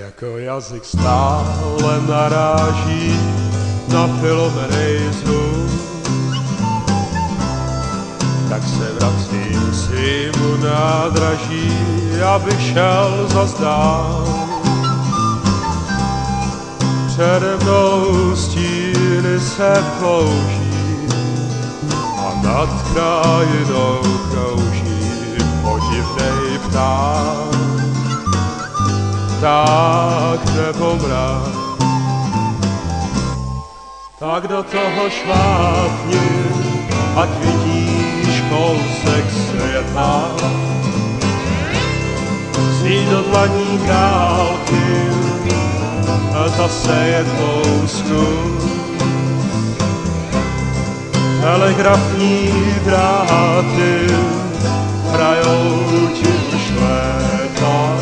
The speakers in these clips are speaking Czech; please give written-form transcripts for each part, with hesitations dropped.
Jako jazyk stále naráží na filomenejzu, tak se vracím k svýmu nádraží, aby šel zas dál. Přede mnou stíny se klouží a nad krajinou krouží podivnej pták. Tak nebo mrak, tak do toho šlápni, ať vidíš kousek světa. Vzít do dlaní králky a zase jednou zkus. Telegrafní dráty hrajou ti už léta.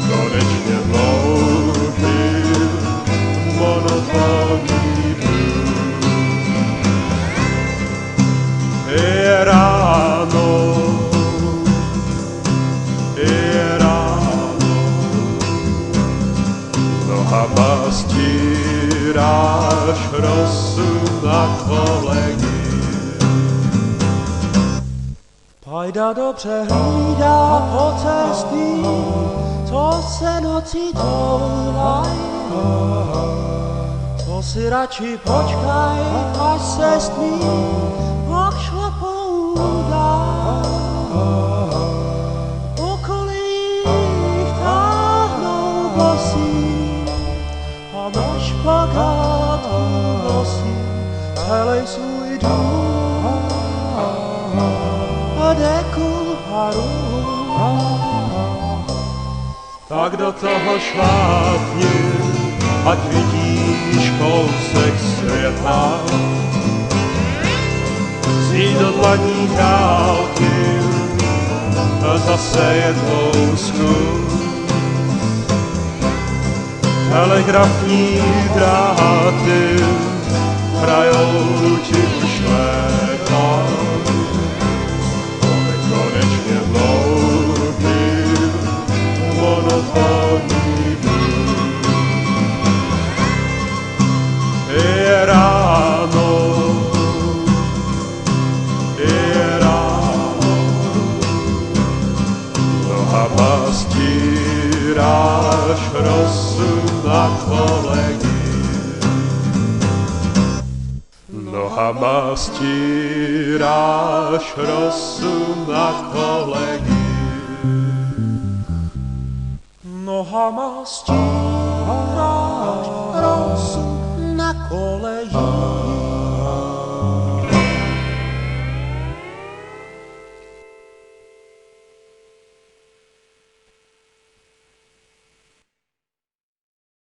Konečně dlouhý monotónní blues. Je ráno, nohama stíráš rosu na kolegy. Pajda dobře hlídá po cestí, co se nocí toulaj. To si radši počkaj, až se stmí, pak šlapou dál. Okolí vtáhnou bosí a na špagátu nosí celý svůj dům a deku haru. Tak do toho šlápni, ať vidíš kousek světa. Vzít do dlaní králky a zase jednou zkus. Telegrafní dráty hrajou ti už léta. Konečně dlouhý monotónní blues. Je ráno, nohama stíráš rosu na kolegy. Nohama stíráš rosu na kolegy. Nohama stíráš rosu na kolejích.